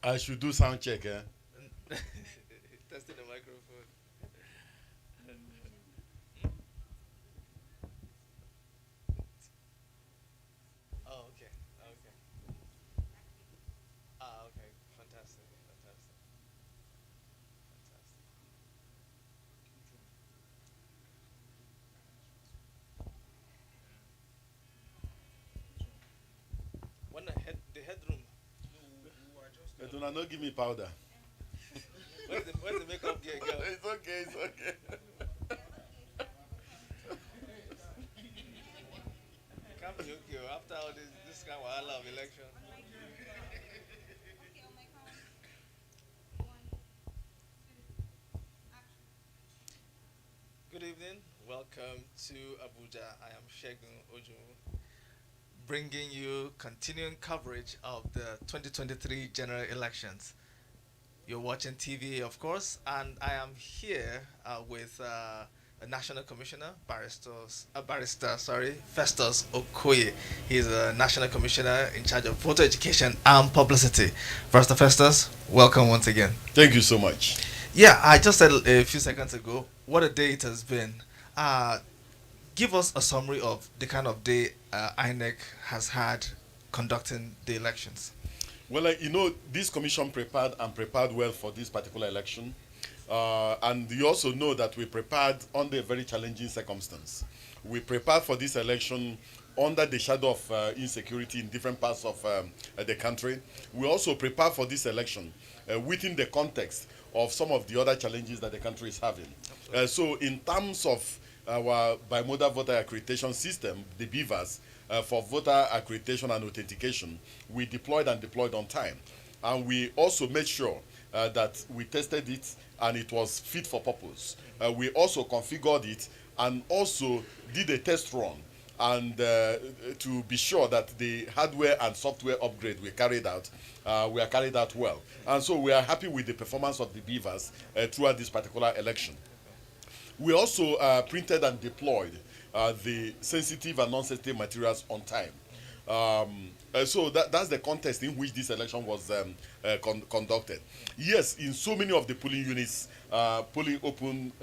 I should do sound check, eh? Testing the microphone. Oh, okay. Okay. Ah, okay. Fantastic. Fantastic. Fantastic. When the headroom. Do not give me powder. Where's the makeup gear, girl? It's okay, it's okay. Can't be okay after all this kind of wahala of election. Good evening. Welcome to Abuja. I am Shegun Ojumu, bringing you continuing coverage of the 2023 general elections. You're watching TV, of course, and I am here with a national commissioner, Festus Okoye. He's a national commissioner in charge of voter education and publicity. First, Festus, welcome once again. Thank you so much. Yeah, I just said a few seconds ago what a day it has been. Uh, Give us a summary of the kind of day INEC has had conducting the elections. Well, this commission prepared and prepared well for this particular election. And you also know that we prepared under a very challenging circumstance. We prepared for this election under the shadow of insecurity in different parts of the country. We also prepared for this election within the context of some of the other challenges that the country is having. So, in terms of our bimodal voter accreditation system, the BVAS, for voter accreditation and authentication, we deployed and deployed on time. And we also made sure that we tested it and it was fit for purpose. We also configured it and also did a test run and to be sure that the hardware and software upgrade we are carried out well. And so we are happy with the performance of the beavers throughout this particular election. We also printed and deployed the sensitive and non-sensitive materials on time. So that's the context in which this election was conducted. Yes, in so many of the polling units, polling opened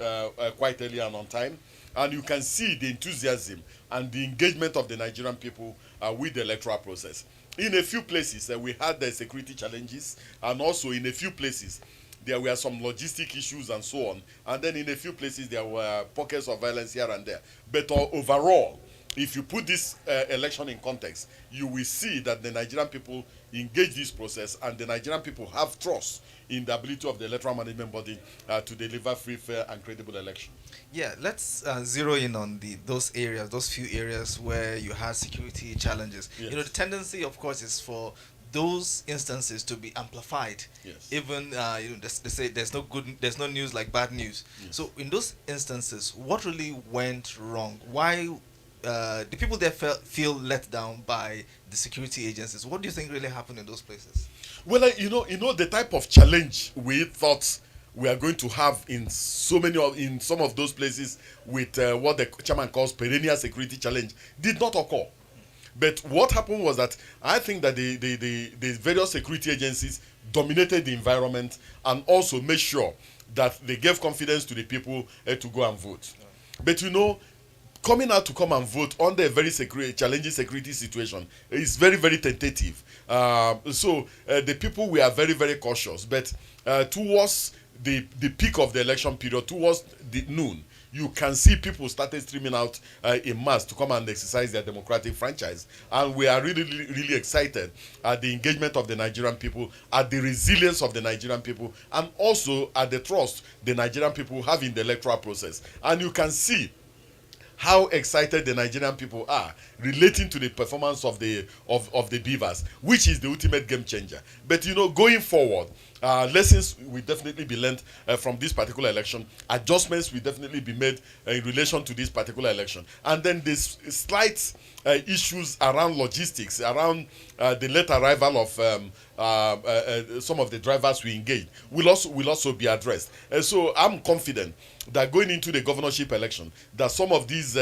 quite early and on time. And you can see the enthusiasm and the engagement of the Nigerian people with the electoral process. In a few places, we had the security challenges, and also in a few places, there were some logistic issues and so on. And then in a few places, there were pockets of violence here and there. But overall, if you put this election in context, you will see that the Nigerian people engage this process and the Nigerian people have trust in the ability of the electoral management body to deliver free, fair, and credible election. Yeah, let's zero in on those areas, those few areas where you had security challenges. You know, the Yes. tendency, of course, is for those instances to be amplified. Yes. Even they say there's no news like bad news. Yes. So in those instances, what really went wrong? Why the people there feel let down by the security agencies? What do you think really happened in those places? Well, the type of challenge we thought we are going to have in in some of those places with what the chairman calls perennial security challenge did not occur. But what happened was that I think that the various security agencies dominated the environment and also made sure that they gave confidence to the people to go and vote. But coming out to come and vote under a very challenging security situation is very, very tentative. So the people were very, very cautious. But towards the peak of the election period, towards the noon, you can see people started streaming out in mass to come and exercise their democratic franchise. And we are really, really, really excited at the engagement of the Nigerian people, at the resilience of the Nigerian people, and also at the trust the Nigerian people have in the electoral process. And you can see how excited the Nigerian people are relating to the performance of the Beavers, which is the ultimate game changer. But going forward, lessons will definitely be learned from this particular election. Adjustments will definitely be made in relation to this particular election. And then this slight issues around logistics, around the late arrival of some of the drivers we engaged will also be addressed. So I'm confident that going into the governorship election, that some of these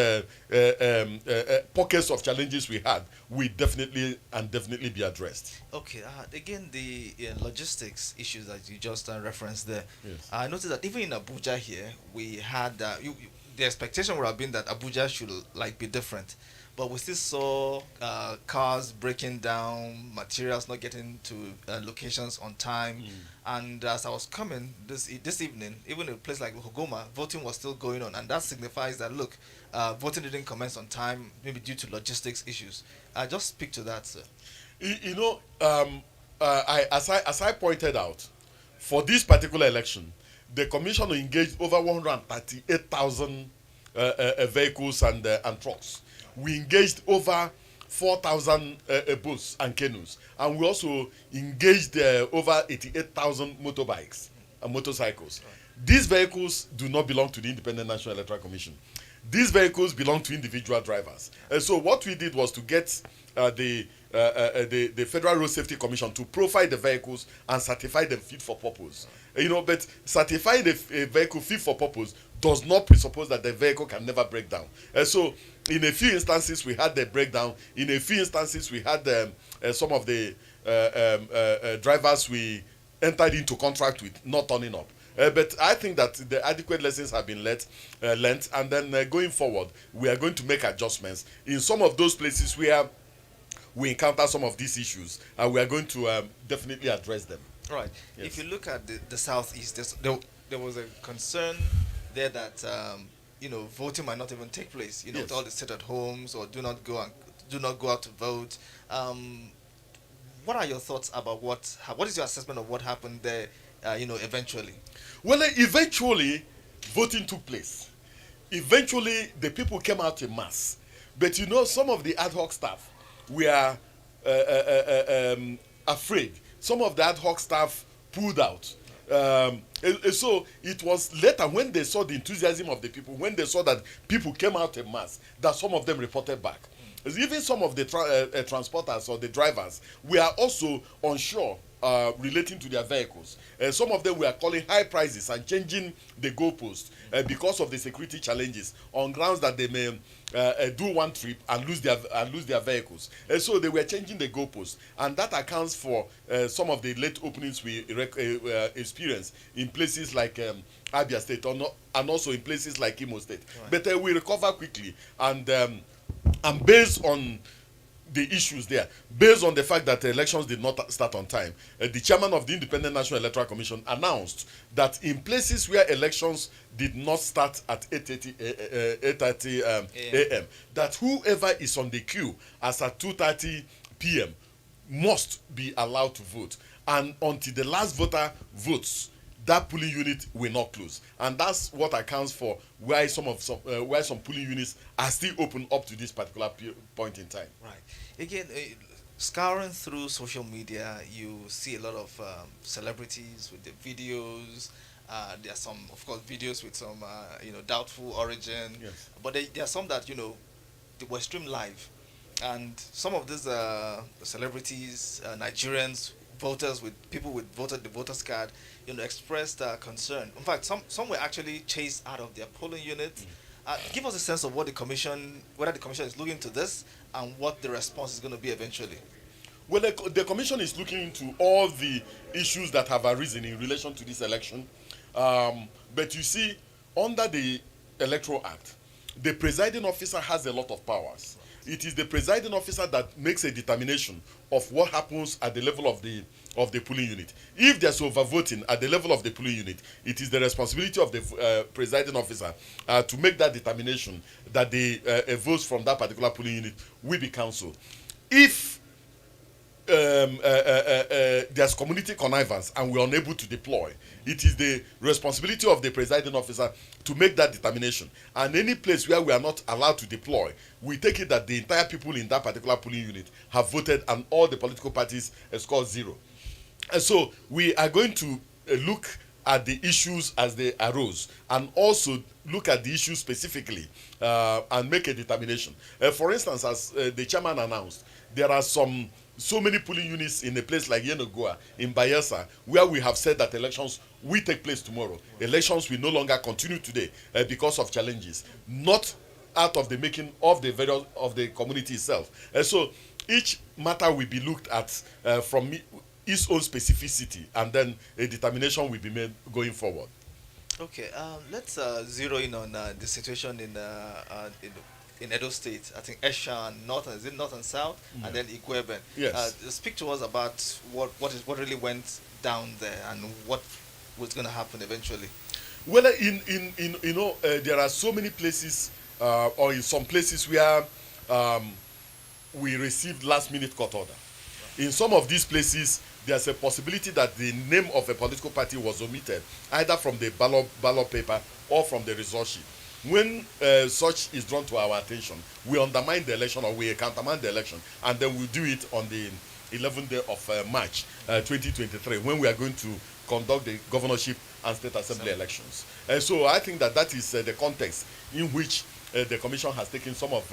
pockets of challenges we had will definitely be addressed. Okay, again, the logistics issues that you just referenced there. Yes. I noticed that even in Abuja here, we had the expectation would have been that Abuja should like be different, but we still saw cars breaking down, materials not getting to locations on time, and as I was coming this evening, even in a place like Hogoma, voting was still going on, and that signifies that look, voting didn't commence on time, maybe due to logistics issues. Just speak to that, sir. You know, as I pointed out, for this particular election, the commission engaged over 138,000 vehicles and trucks. We engaged over 4,000 boats and canoes, and we also engaged over 88,000 motorbikes and motorcycles. These vehicles do not belong to the Independent National Electoral Commission. These vehicles belong to individual drivers. And so what we did was to get the Federal Road Safety Commission to profile the vehicles and certify them fit for purpose. You know, but certifying the vehicle fit for purpose does not presuppose that the vehicle can never break down. So in a few instances we had the breakdown. In a few instances we had some of the drivers we entered into contract with not turning up. But I think that the adequate lessons have been learnt, and then going forward, we are going to make adjustments in some of those places where we encounter some of these issues, and we are going to definitely address them. Right. Yes. If you look at the southeast, there was a concern there that voting might not even take place. Yes. With all the sit-at-homes or do not go out to vote. What are your thoughts about what is your assessment of what happened there? Eventually. Well, eventually, voting took place. Eventually, the people came out in mass. But some of the ad hoc staff were afraid. Some of the ad hoc staff pulled out. So it was later when they saw the enthusiasm of the people, when they saw that people came out in mass, that some of them reported back. Even some of the transporters or the drivers were also unsure relating to their vehicles. Some of them were calling high prices and changing the goalposts because of the security challenges on grounds that they may do one trip and lose their vehicles. So they were changing the goalposts, and that accounts for some of the late openings we experienced in places like Abia State and also in places like Imo State. Right. But we recover quickly, and based on the issues there, based on the fact that the elections did not start on time, the chairman of the Independent National Electoral Commission announced that in places where elections did not start at 8:30 a.m., that whoever is on the queue as at 2:30 p.m. must be allowed to vote, and until the last voter votes, that polling unit will not close. And that's what accounts for why some polling units are still open up to this particular point in time. Right. Again, scouring through social media, you see a lot of celebrities with the videos. There are some, of course, videos with some, doubtful origin. Yes. But there are some that, they were streamed live. And some of these celebrities, Nigerians, voters people with the voters card, expressed concern. In fact, some were actually chased out of their polling units. Give us a sense of whether the commission is looking into this and what the response is going to be eventually. Well, the commission is looking into all the issues that have arisen in relation to this election. But you see, under the Electoral Act, the presiding officer has a lot of powers. It is the presiding officer that makes a determination of what happens at the level of the polling unit. If there's overvoting at the level of the polling unit, it is the responsibility of the presiding officer to make that determination that the votes from that particular polling unit will be cancelled. If there's community connivance and we're unable to deploy, it is the responsibility of the presiding officer to make that determination. And any place where we are not allowed to deploy, we take it that the entire people in that particular polling unit have voted and all the political parties scored 0. And so we are going to look at the issues as they arose and also look at the issue specifically and make a determination. For instance, as the chairman announced, there are some so many polling units in a place like Yenagoa, in Bayelsa, where we have said that elections will take place tomorrow. Elections will no longer continue today because of challenges, not out of the making of the community itself. And so each matter will be looked at from its own specificity, and then a determination will be made going forward. Okay, let's zero in on the situation in Edo State. I think Esha and North, is it North and South, and then Igweben. Yes. Speak to us about what really went down there and what was going to happen eventually. Well, there are so many places, or in some places where we received last-minute court order. In some of these places, there's a possibility that the name of a political party was omitted, either from the ballot paper or from the result sheet. When such is drawn to our attention, we undermine the election, or we countermand the election, and then we do it on the 11th day of March 2023, when we are going to conduct the governorship and state assembly elections. So I think that is the context in which the commission has taken some of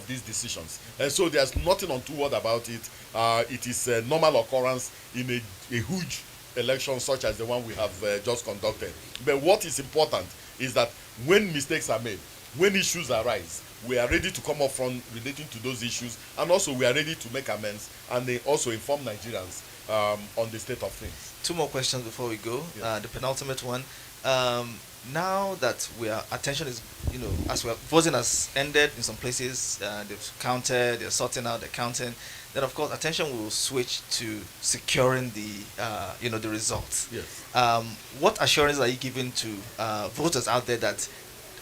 these decisions. So there's nothing untoward about it. It is a normal occurrence in a huge election such as the one we have just conducted. But what is important is that when mistakes are made, when issues arise, we are ready to come up front relating to those issues, and also we are ready to make amends, and they also inform Nigerians on the state of things. Two more questions before we go. Yes. The penultimate one. Now that attention is, as voting has ended in some places, they've counted, they're sorting out the counting. Then of course attention will switch to securing the results. Yes. What assurance are you giving to voters out there that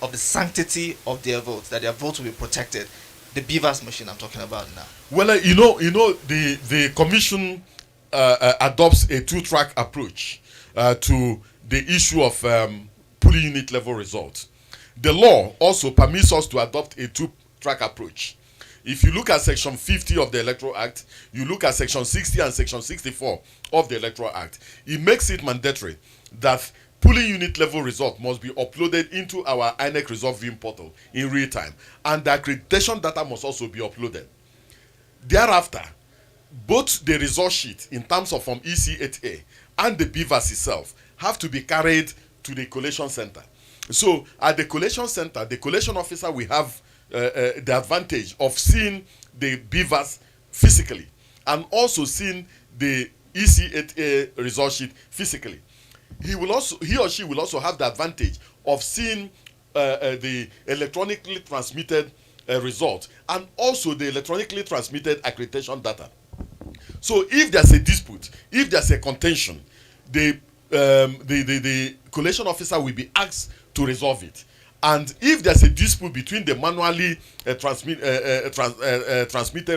of the sanctity of their votes, that their votes will be protected? The BVAS machine I'm talking about now. Well, the commission adopts a two-track approach to the issue of polling unit level results. The law also permits us to adopt a two-track approach. If you look at Section 50 of the Electoral Act, you look at Section 60 and Section 64 of the Electoral Act, it makes it mandatory that polling unit level result must be uploaded into our INEC result viewing portal in real time, and the accreditation data must also be uploaded. Thereafter, both the result sheet in terms of Form EC8A and the BVAS itself have to be carried to the collation center. So at the collation center, the collation officer will have the advantage of seeing the BVAS physically, and also seeing the EC8A result sheet physically. He or she will also have the advantage of seeing the electronically transmitted result, and also the electronically transmitted accreditation data. So if there's a dispute, if there's a contention, the collation officer will be asked to resolve it. And if there's a dispute between the manually transmitted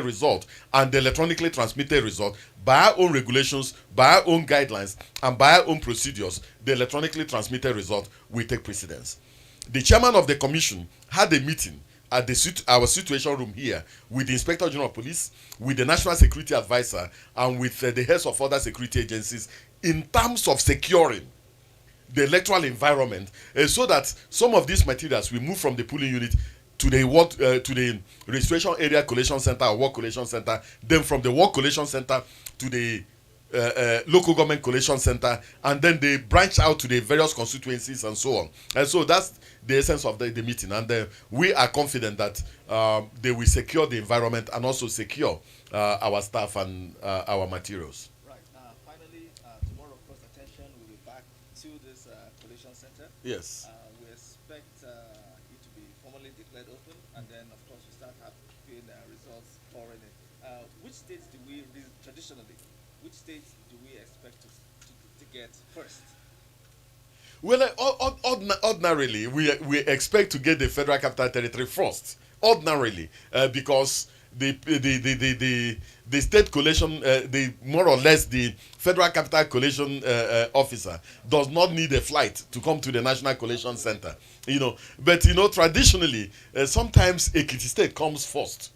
result and the electronically transmitted result, by our own regulations, by our own guidelines, and by our own procedures, the electronically transmitted result will take precedence. The chairman of the commission had a meeting at our situation room here with the Inspector General of Police, with the National Security Advisor, and with the heads of other security agencies in terms of securing the electoral environment, so that some of these materials will move from the polling unit to the registration area collation center or work collation center, then from the work collation center to the local government collation center, and then they branch out to the various constituencies and so on. And so that's the essence of the meeting, and we are confident that they will secure the environment and also secure our staff and our materials. Finally, tomorrow, of course, attention will be back to this collation center. Yes. We expect it to be formally declared open, and then, of course, we start having results pouring in. Which states do we traditionally? Which states do we expect to get first? Well, ordinarily, we expect to get the Federal Capital Territory first. Ordinarily, because the state collation, more or less the Federal Capital Collation officer does not need a flight to come to the National Collation Center. But traditionally, sometimes Ekiti State comes first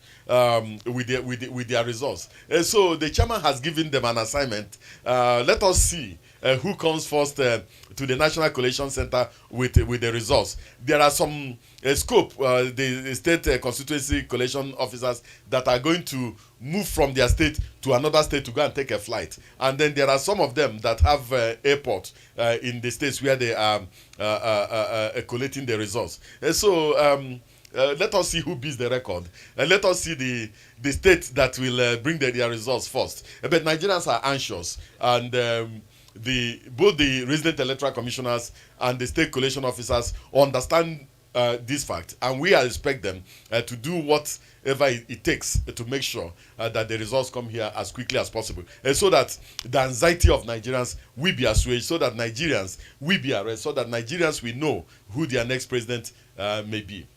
with their results. So the chairman has given them an assignment. Let us see who comes first to the National Collation Center with the results. There are some scope, the state constituency collation officers that are going to move from their state to another state to go and take a flight. And then there are some of them that have airport in the states where they are collating the results. Let us see who beats the record. Let us see the state that will bring their results first. But Nigerians are anxious, and both the resident electoral commissioners and the state collation officers understand this fact, and we expect them to do whatever it takes to make sure that the results come here as quickly as possible, so that the anxiety of Nigerians will be assuaged, so that Nigerians will be arrested, so that Nigerians will know who their next president may be.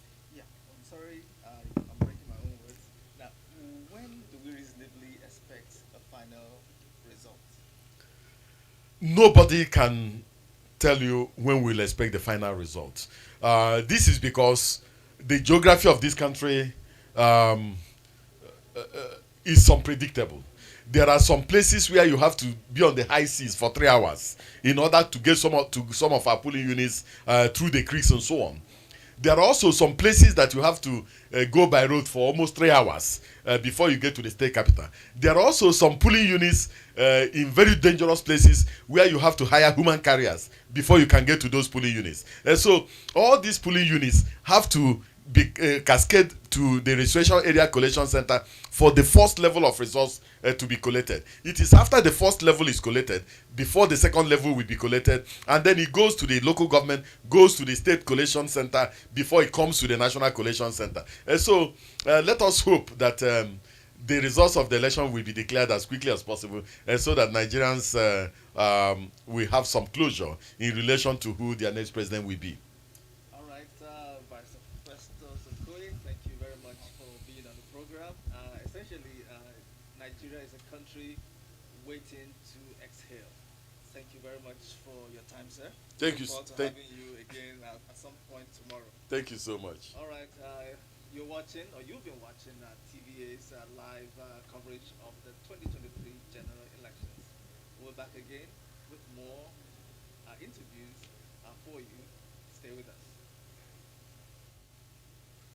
I'm breaking my own words. Now, when do we reasonably expect a final result? Nobody can tell you when we'll expect the final result. This is because the geography of this country is unpredictable. There are some places where you have to be on the high seas for 3 hours in order to get some of our polling units through the creeks and so on. There are also some places that you have to go by road for almost 3 hours before you get to the state capital. There are also some polling units in very dangerous places where you have to hire human carriers before you can get to those polling units. So all these polling units have to be cascade to the registration area collation center for the first level of results to be collected. It is after the first level is collected before the second level will be collected, and then it goes to the local government, goes to the state collation center before it comes to the national collation center. Let us hope that the results of the election will be declared as quickly as possible, so that Nigerians will have some closure in relation to who their next president will be. Vice Festus Okoye, thank you very much for being on the program. Essentially, Nigeria is a country waiting to exhale. Thank you very much for your time, sir. Thank you. Look forward to having you again at some point tomorrow. Thank you so much. All right, you're watching, or you've been watching TVA's live coverage of the 2023 general elections. We're back again with more interviews for you. Stay with us.